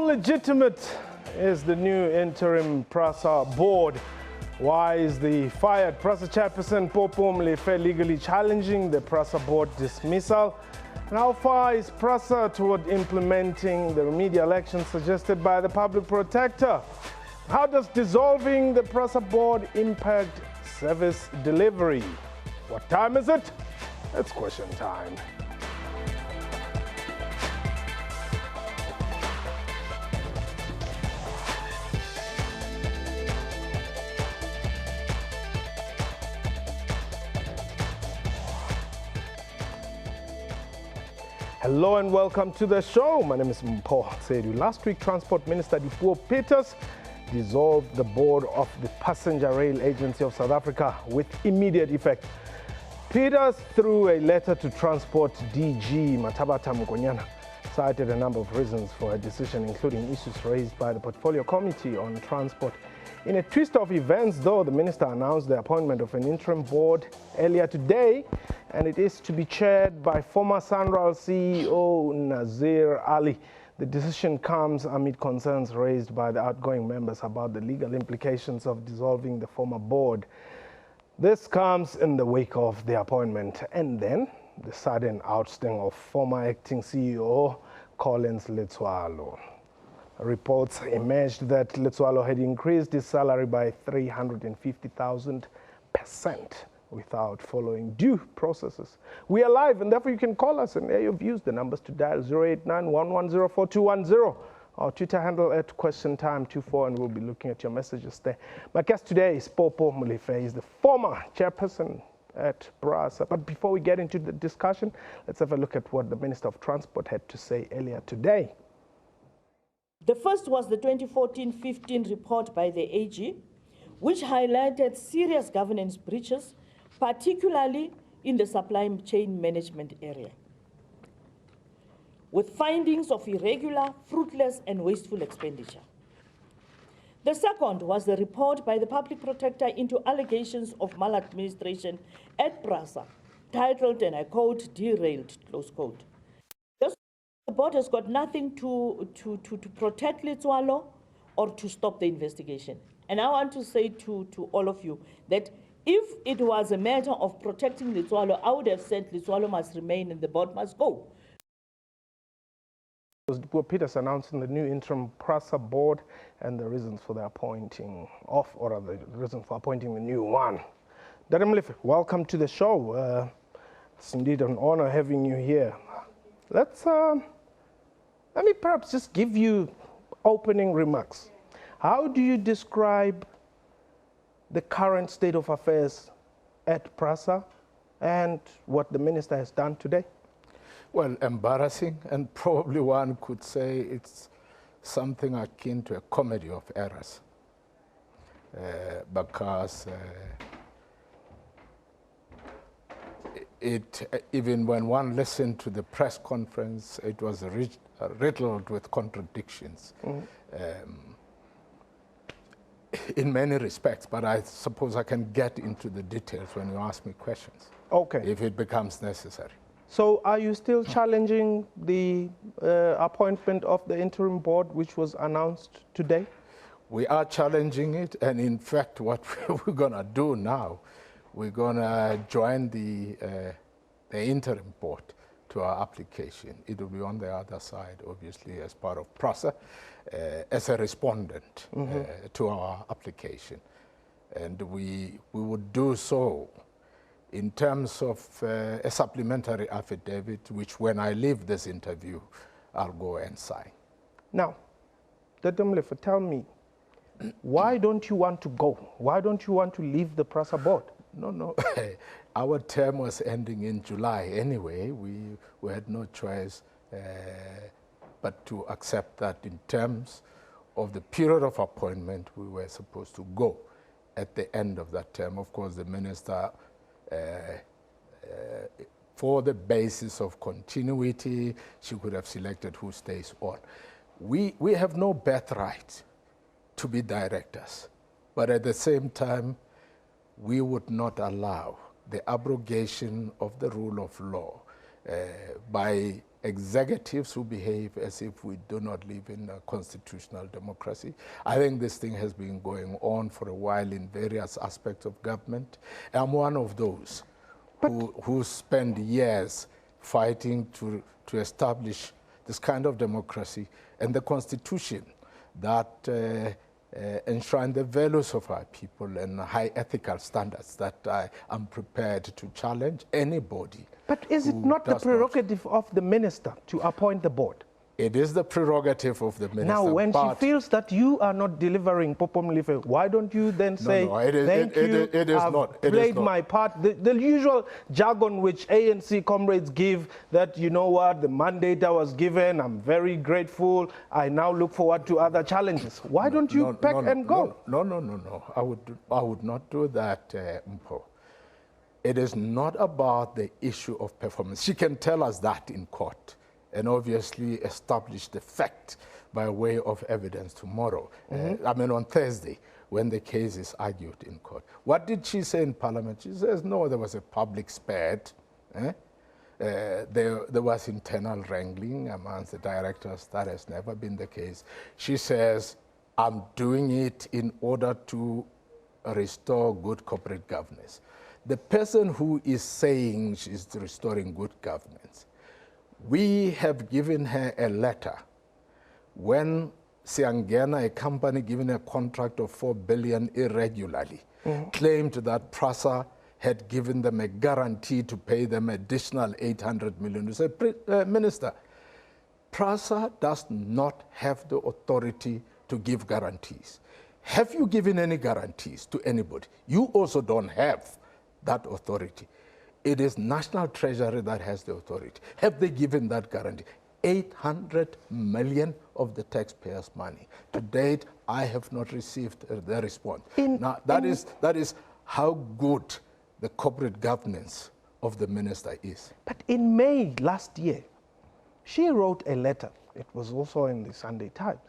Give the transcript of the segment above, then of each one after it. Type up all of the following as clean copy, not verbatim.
legitimate is the new interim PRASA board? Why is the fired PRASA chairperson Popo Molefe legally challenging the PRASA board dismissal? And how far is PRASA toward implementing the remedial action suggested by the public protector? How does dissolving the PRASA board impact service delivery? What time is it? It's question time. Hello and welcome to the show. My name is Mokonyana. Last week, Transport Minister Dipuo Peters dissolved the board of the Passenger Rail Agency of South Africa with immediate effect. Peters, through a letter to Transport DG Mathabatha Mokonyana, cited a number of reasons for her decision, including issues raised by the Portfolio Committee on Transport. In a twist of events, though, the minister announced the appointment of an interim board earlier today, and it is to be chaired by former SANRAL CEO Nazir Ali. The decision comes amid concerns raised by the outgoing members about the legal implications of dissolving the former board. This comes in the wake of the appointment and then the sudden ousting of former Acting CEO Collins Letsoalo. Reports emerged that Letsoalo had increased his salary by 350,000% without following due processes. We are live, and therefore you can call us and air your views. The numbers to dial 089-110-4210. Our Twitter handle at QuestionTime24, and we'll be looking at your messages there. My guest today is Popo Molefe. He's the former chairperson at PRASA. But before we get into the discussion, let's have a look at what the Minister of Transport had to say earlier today. The first was the 2014-15 report by the AG, which highlighted serious governance breaches, particularly in the supply chain management area, with findings of irregular, fruitless, and wasteful expenditure. The second was the report by the public protector into allegations of maladministration at PRASA, titled, and I quote, "Derailed," close quote. The board has got nothing to protect Letsoalo or to stop the investigation. And I want to say to all of you that if it was a matter of protecting Letsoalo, I would have said Letsoalo must remain and the board must go. Dipuo Peters announcing the new interim PRASA board and the reasons for the appointing of, or the reason for appointing the new one. Dada Molefe, welcome to the show. It's indeed an honor having you here. Let me perhaps just give you opening remarks. How do you describe the current state of affairs at PRASA and what the minister has done today? Well, embarrassing, and probably one could say it's something akin to a comedy of errors. Because even when one listened to the press conference, it was riddled with contradictions. In many respects, but I suppose I can get into the details when you ask me questions. Okay. If it becomes necessary. So are you still challenging the appointment of the interim board, which was announced today? We are challenging it, and in fact, what we're going to do now, we're going to join the interim board to our application. It will be on the other side, obviously, as part of PRASA, as a respondent to our application. And we would do so in terms of a supplementary affidavit, which when I leave this interview, I'll go and sign. Now, Dada Molefe, tell me, why don't you want to go? Why don't you want to leave the PRASA board? No. Our term was ending in July anyway. We had no choice but to accept that in terms of the period of appointment, we were supposed to go at the end of that term. Of course, the minister, for the basis of continuity, she could have selected who stays on. We have no birthright to be directors, but at the same time, we would not allow the abrogation of the rule of law by executives who behave as if we do not live in a constitutional democracy. I think this thing has been going on for a while in various aspects of government. I'm one of those who spend years fighting to establish this kind of democracy and the constitution that enshrine the values of our people and high ethical standards that I am prepared to challenge anybody. But is it not the prerogative of the minister to appoint the board? It is the prerogative of the minister. Now, when she feels that you are not delivering, Popo Molefe, why don't you then say, thank you, I've played my part? The usual jargon which ANC comrades give that, you know what, the mandate I was given, I'm very grateful, I now look forward to other challenges. Why don't you pack and go? No. I would not do that, Mpo. It is not about the issue of performance. She can tell us that in court, and obviously establish the fact by way of evidence tomorrow. I mean on Thursday, when the case is argued in court. What did she say in Parliament? She says, no, there was a public spat. There was internal wrangling amongst the directors. That has never been the case. She says, I'm doing it in order to restore good corporate governance. The person who is saying she's restoring good governance, we have given her a letter when Siangena, a company given a contract of 4 billion irregularly, claimed that PRASA had given them a guarantee to pay them additional 800 million. We said, Minister, PRASA does not have the authority to give guarantees. Have you given any guarantees to anybody? You also don't have that authority. It is National Treasury that has the authority. Have they given that guarantee? 800 million of the taxpayers' money. To date, I have not received the response. Now, that is how good the corporate governance of the minister is. But in May last year, she wrote a letter, it was also in the Sunday Times,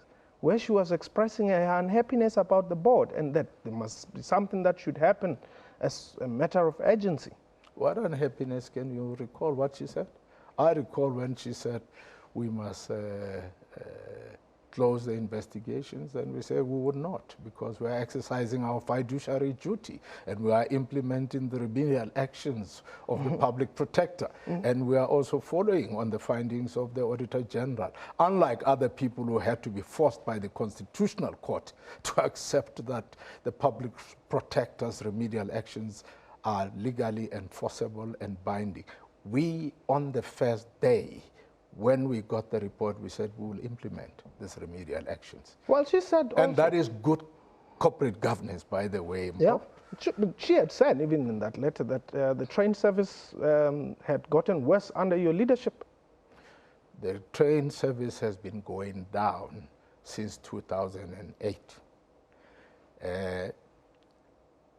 where she was expressing her unhappiness about the board and that there must be something that should happen as a matter of urgency. What unhappiness? Can you recall what she said? I recall when she said we must close the investigations, and we said we would not, because we are exercising our fiduciary duty and we are implementing the remedial actions of the public protector, and we are also following on the findings of the Auditor General, unlike other people who had to be forced by the Constitutional Court to accept that the public protector's remedial actions are legally enforceable and binding. We, on the first day, when we got the report, we said we will implement these remedial actions. Well, she said also, and that is good corporate governance, by the way. Yeah, she had said, even in that letter, that the train service had gotten worse under your leadership. The train service has been going down since 2008.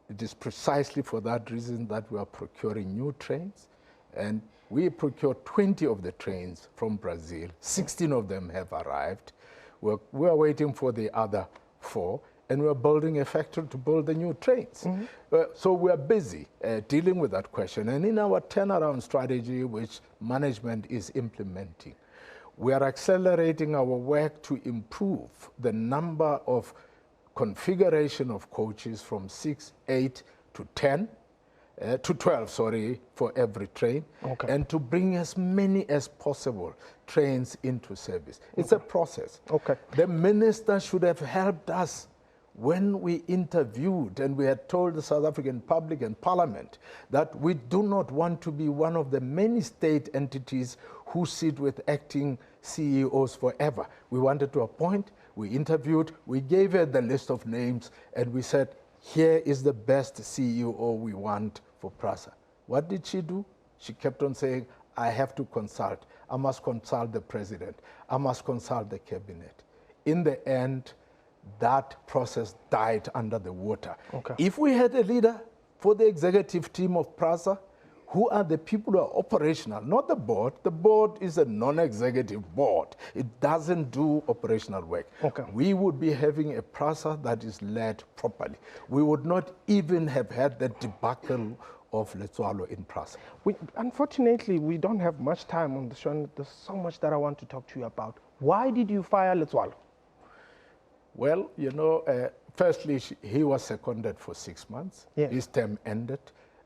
It is precisely for that reason that we are procuring new trains, and we procured 20 of the trains from Brazil. 16 of them have arrived. We are waiting for the other 4, and we are building a factory to build the new trains. So we are busy dealing with that question. And in our turnaround strategy, which management is implementing, we are accelerating our work to improve the number of configuration of coaches from 6, 8 to 10, to 12, sorry, for every train, and to bring as many as possible trains into service. It's a process. The minister should have helped us when we interviewed and we had told the South African public and parliament that we do not want to be one of the many state entities who sit with acting CEOs forever. We wanted to appoint, we interviewed, we gave her the list of names, and we said, here is the best CEO we want for PRASA. What did she do? She kept on saying, I have to consult. I must consult the president. I must consult the cabinet. In the end, that process died under the water. If we had a leader for the executive team of PRASA, who are the people who are operational, not the board. The board is a non-executive board. It doesn't do operational work. We would be having a PRASA that is led properly. We would not even have had the debacle of Letsoalo in PRASA. Unfortunately, we don't have much time on the show. There's so much that I want to talk to you about. Why did you fire Letsoalo? Well, you know, firstly, he was seconded for 6 months. Yes. His term ended,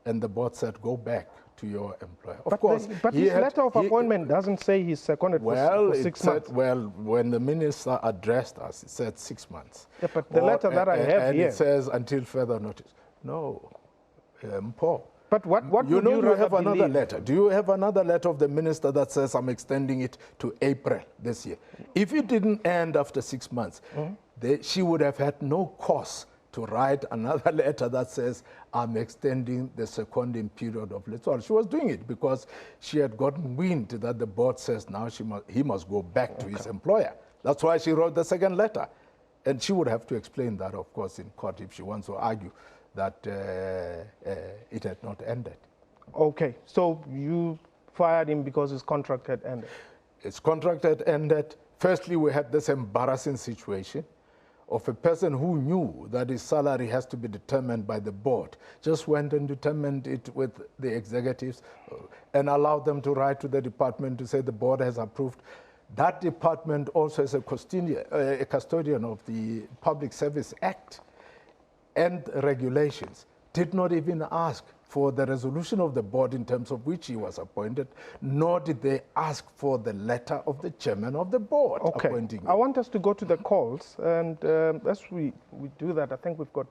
and the board said, go back to your employer. Of But course, but his letter of appointment doesn't say he's seconded for 6 months. Well, when the minister addressed us, it said 6 months. Yeah, but the letter that I have and here. it says until further notice. No, Paul. But what you would know you you have rather another believe? letter. Do you have another letter of the minister that says I'm extending it to April this year? If it didn't end after 6 months, she would have had no cause to write another letter that says I'm extending the seconding period of Letsoalo. She was doing it because she had gotten wind that the board says now he must go back to his employer. That's why she wrote the second letter. And she would have to explain that, of course, in court if she wants to argue that it had not ended. Okay, so you fired him because his contract had ended. His contract had ended. Firstly, we had this embarrassing situation of a person who knew that his salary has to be determined by the board, just went and determined it with the executives and allowed them to write to the department to say the board has approved. That department also is a custodian of the Public Service Act and regulations, did not even ask for the resolution of the board in terms of which he was appointed, nor did they ask for the letter of the chairman of the board appointing him. I want us to go to the calls, and as we do that, I think we've got,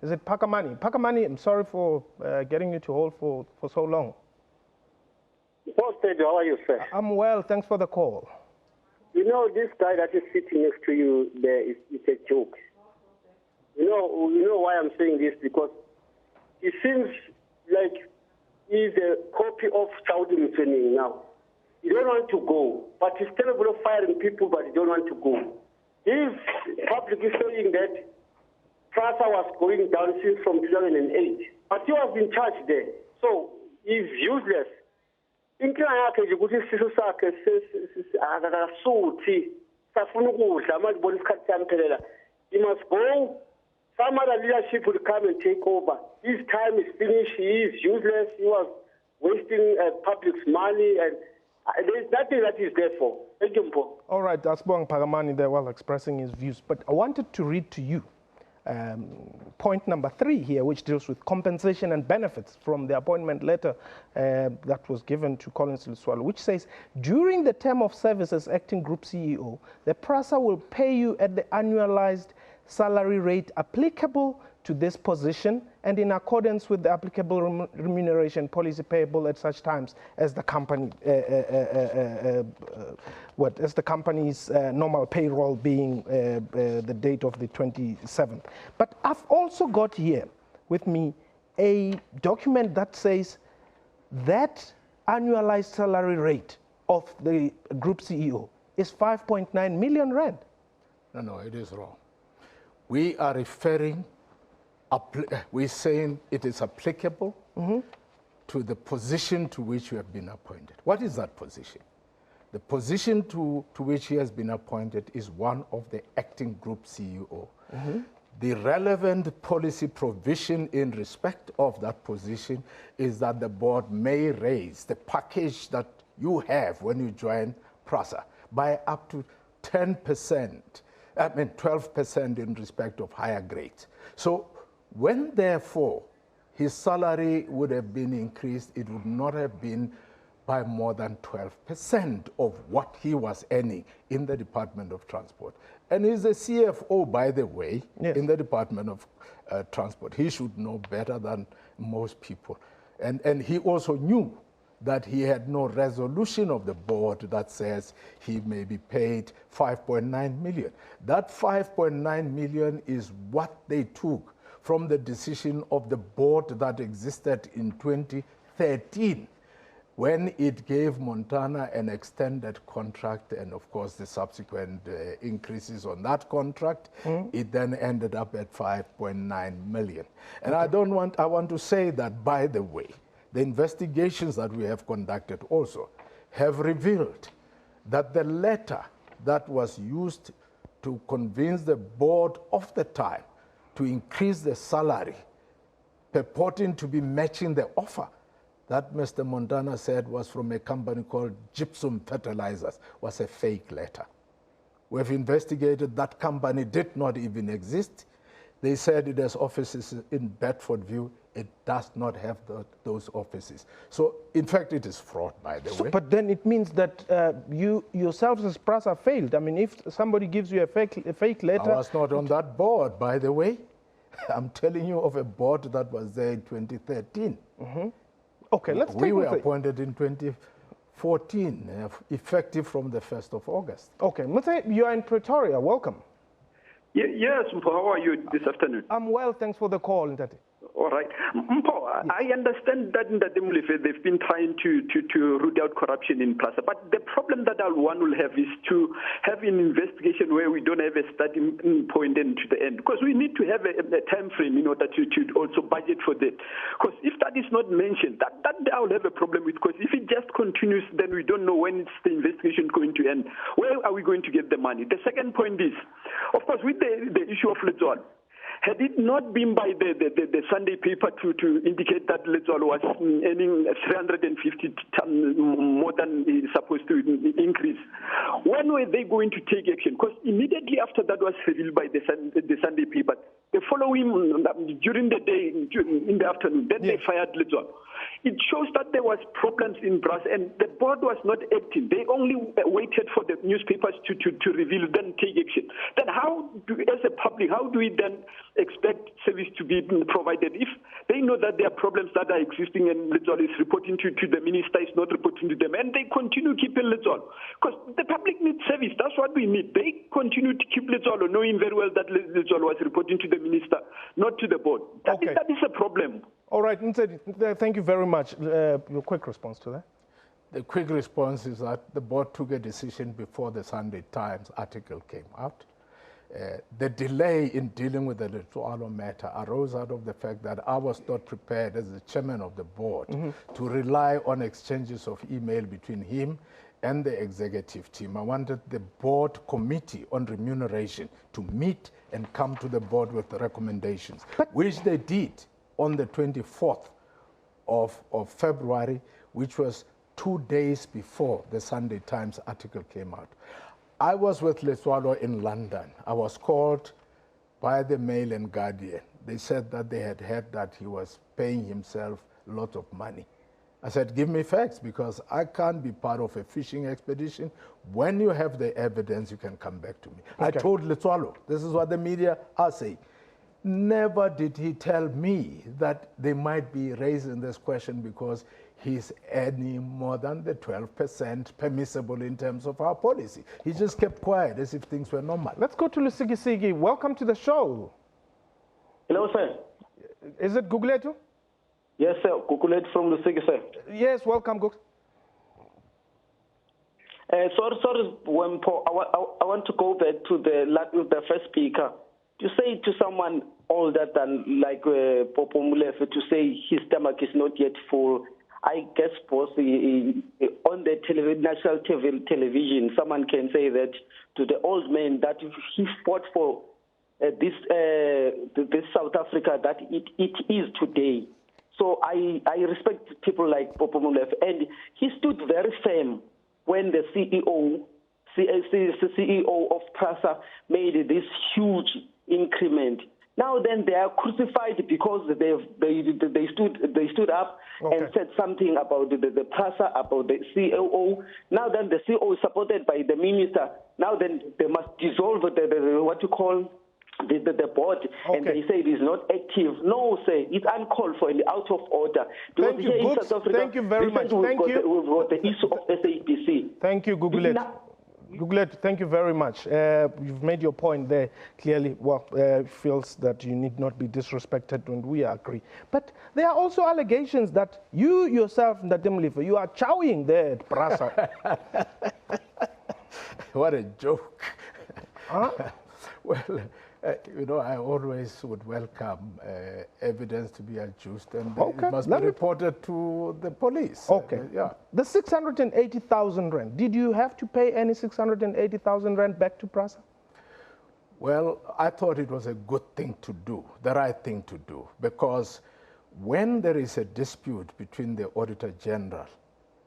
is it Pakamani? Pakamani, I'm sorry for getting you to hold for so long. How are you, sir? I'm well, thanks for the call. You know, this guy that is sitting next to you there is a joke. You know why I'm saying this? Because he seems like he's a copy of Saudi Mussolini now. He don't want to go, but he's terrible of firing people, but he don't want to go. He's publicly saying that PRASA was going down since from 2008, but he was in charge there, so he's useless. Inkinga yakhe nje ukuthi isifiso sakhe akakasuthi safuna ukudla manje bona isikhathi samphelela. He must go. Some other leadership will come and take over. His time is finished. He is useless. He was wasting public's money, and there's nothing that he's there for. Thank you, Mpo. All right, Asbong Pakamani there while expressing his views, but I wanted to read to you point number 3 here, which deals with compensation and benefits from the appointment letter that was given to Collins Letsoalo, which says, during the term of service as acting group CEO, the PRASA will pay you at the annualized salary rate applicable to this position and in accordance with the applicable remuneration policy payable at such times as the company as the company's normal payroll being the date of the 27th. But I've also got here with me a document that says that annualized salary rate of the group CEO is 5.9 million rand. No, it is wrong. We are referring, we're saying it is applicable to the position to which you have been appointed. What is that position? The position to which he has been appointed is one of the acting group CEO. The relevant policy provision in respect of that position is that the board may raise the package that you have when you join PRASA by up to 10%. 12% in respect of higher grades. So when, therefore, his salary would have been increased, it would not have been by more than 12% of what he was earning in the Department of Transport. And he's a CFO, by the way, yes, in the Department of Transport. He should know better than most people. And he also knew that he had no resolution of the board that says he may be paid 5.9 million. That 5.9 million is what they took from the decision of the board that existed in 2013, when it gave Montana an extended contract and, of course, the subsequent increases on that contract. It then ended up at 5.9 million. And I want to say that, by the way, the investigations that we have conducted also have revealed that the letter that was used to convince the board of the time to increase the salary purporting to be matching the offer that Mr. Montana said was from a company called Gypsum Fertilizers, was a fake letter. We've investigated. That company did not even exist. They said it has offices in Bedfordview. It does not have those offices. So, in fact, it is fraud, by the way. But then it means that you yourselves as PRASA failed. I mean, if somebody gives you a fake letter... I was not on that board, by the way. I'm telling you of a board that was there in 2013. Mm-hmm. Okay, let's We were appointed in 2014, effective from the 1st of August. Okay, Muthe, you are in Pretoria. Welcome. Yes, Mpo, how are you this afternoon? I'm well, thanks for the call, Ntate. All right. Mpo, yes. I understand that in Molefe they've been trying to root out corruption in PRASA, but the problem that one will have is to have an investigation where we don't have a starting point and to the end, because we need to have a time frame in order to also budget for that. Because if that is not mentioned, that I will have a problem with, because if it just continues, then we don't know when the investigation is going to end. Where are we going to get the money? The second point is, of course, with the issue of Letsoalo, had it not been by the Sunday paper to indicate that Letsoalo was earning 350 more than is supposed to increase, when were they going to take action? Because immediately after that was revealed by the Sunday paper, the following, during the day, in the afternoon, then they fired Letsoalo. It shows that there was problems in PRASA and the board was not acting. They only waited for the newspapers to reveal, then take action. Then as a public, how do we then expect service to be provided if they know that there are problems that are existing and Letsoalo is reporting to the minister, is not reporting to them, and they continue keeping Letsoalo? Because the public needs service. That's what we need. They continue to keep Letsoalo, knowing very well that Letsoalo was reporting to the minister, not to the board. That is a problem. All right, thank you very much. Your quick response to that? The quick response is that the board took a decision before the Sunday Times article came out. The delay in dealing with the Letsoalo matter arose out of the fact that I was not prepared as the chairman of the board to rely on exchanges of email between him and the executive team. I wanted the board committee on remuneration to meet and come to the board with the recommendations, which they did on the 24th of February, which was 2 days before the Sunday Times article came out. I was with Letsoalo in London. I was called by the Mail and Guardian. They said that they had heard that he was paying himself a lot of money. I said, give me facts, because I can't be part of a fishing expedition. When you have the evidence, you can come back to me. Okay. I told Letsoalo, this is what the media are saying. Never did he tell me that they might be raising this question because he's earning more than the 12% permissible in terms of our policy. He just kept quiet as if things were normal. Let's go to Lusigisigi. Welcome to the show. Hello, sir. Is it Guguletu? Yes, sir. Guguletu from Lusigisi. Yes, welcome, Gug. Sorry, Wempo. I want to go back to the first speaker. To say to someone older than like Popo Molefe to say his stomach is not yet full, I guess boss, on the national television, someone can say that to the old man that he fought for this South Africa that it is today. So I respect people like Popo Molefe, and he stood very firm when the CEO of PRASA made this huge increment. Now then, they are crucified because they stood up and said something about the PRASA, about the COO. Now then, the CEO is supported by the minister. Now then, they must dissolve the board, and they say it is not active. No, say it's uncalled for and out of order. Thank you, Googs. Thank you very much. Thank you. We've got the issue of SABC. Thank you, Gugulet. Gugulet, thank you very much. You've made your point there clearly. Well, feels that you need not be disrespected, and we agree. But there are also allegations that you yourself, Ntate Molefe, you are chowing there at PRASA. What a joke. Huh? Well, you know, I always would welcome evidence to be adduced, and it must be reported to the police. Okay. Yeah. The 680,000 rand, did you have to pay any 680,000 rand back to PRASA? Well, I thought it was a good thing to do, the right thing to do, because when there is a dispute between the Auditor General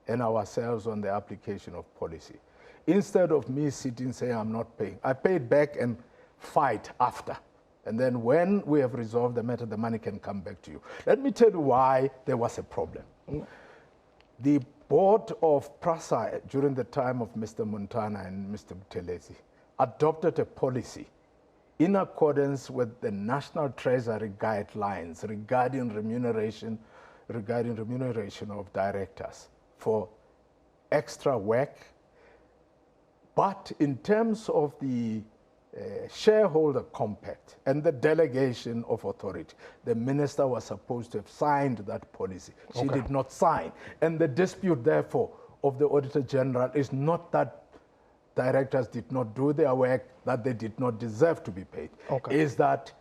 and ourselves on the application of policy, instead of me sitting saying I'm not paying, I pay it back and fight after. And then when we have resolved the matter, the money can come back to you. Let me tell you why there was a problem. The board of PRASA during the time of Mr. Montana and Mr. Buthelezi adopted a policy in accordance with the National Treasury guidelines regarding remuneration of directors for extra work. But in terms of the shareholder compact and the delegation of authority, the minister was supposed to have signed that policy. She did not sign. And the dispute, therefore, of the Auditor General is not that directors did not do their work, that they did not deserve to be paid. Is that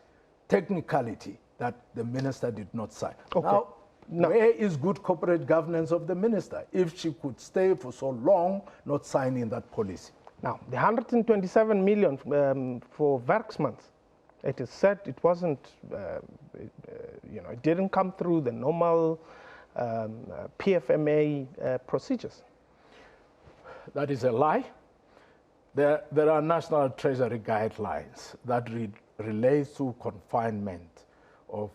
technicality that the minister did not sign. Now, where is good corporate governance of the minister if she could stay for so long not signing that policy? Now, the 127 million for Werksmans, it is said it wasn't, it didn't come through the normal PFMA procedures. That is a lie. There are National Treasury guidelines that relate to confinement of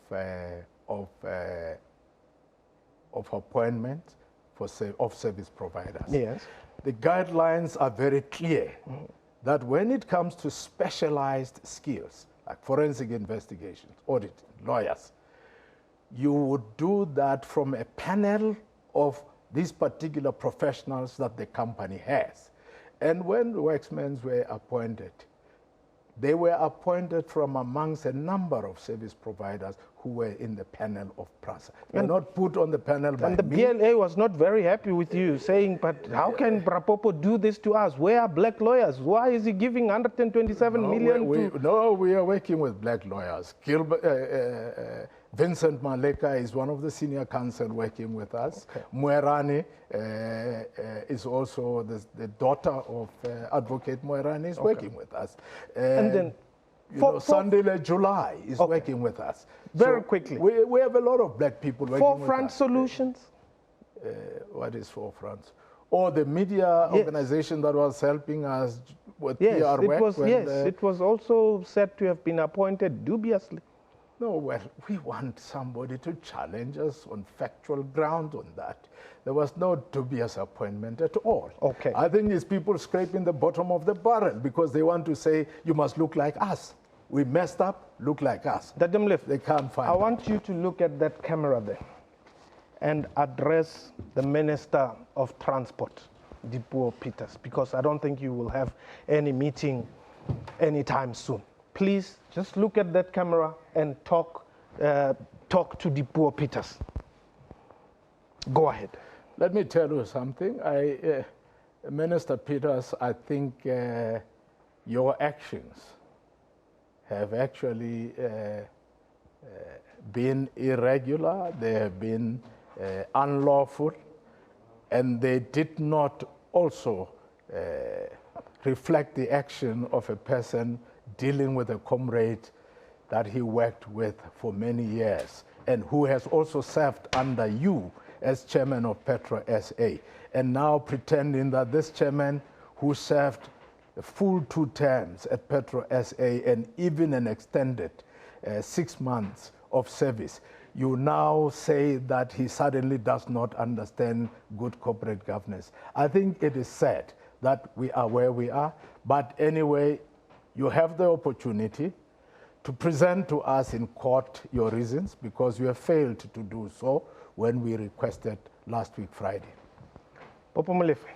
appointment of service providers. Yes. The guidelines are very clear that when it comes to specialized skills, like forensic investigations, audit, lawyers, you would do that from a panel of these particular professionals that the company has. And when Werksmans were appointed, they were appointed from amongst a number of service providers who were in the panel of PRASA. They're not put on the panel by me. And the BLA was not very happy with you, saying, but how can Popo do this to us? Where are black lawyers? Why is he giving 127 million No, we are working with black lawyers. Vincent Maleka is one of the senior counsel working with us. Moerane is also the daughter of Advocate Moerane is working with us. And then Sandile July is working with us. Very quickly. We have a lot of black people working with us. Forefront Solutions? What is Forefront? Or the media organization that was helping us with PR work. It was also said to have been appointed dubiously. No, well, we want somebody to challenge us on factual ground on that. There was no dubious appointment at all. I think these people scraping the bottom of the barrel because they want to say, you must look like us. We messed up, look like us. They can't find I want you to look at that camera there and address the Minister of Transport, Dipuo Peters, because I don't think you will have any meeting anytime soon. Please just look at that camera and talk to Dipuo Peters. Go ahead. Let me tell you something. Minister Peters, I think your actions have actually been irregular. They have been unlawful, and they did not also reflect the action of a person dealing with a comrade that he worked with for many years and who has also served under you as chairman of Petro SA, and now pretending that this chairman who served the full 2 terms at Petro SA and even an extended 6 months of service, you now say that he suddenly does not understand good corporate governance. I think it is sad that we are where we are, but anyway, you have the opportunity to present to us in court your reasons, because you have failed to do so when we requested last week Friday. Popo Molefe,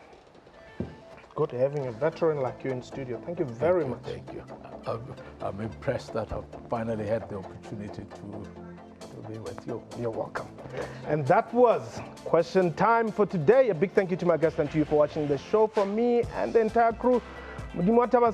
good having a veteran like you in studio. Thank you very much. Thank you. I'm impressed that I've finally had the opportunity to be with you. You're welcome. And that was question time for today. A big thank you to my guests and to you for watching the show. From me and the entire crew, Mathabatha,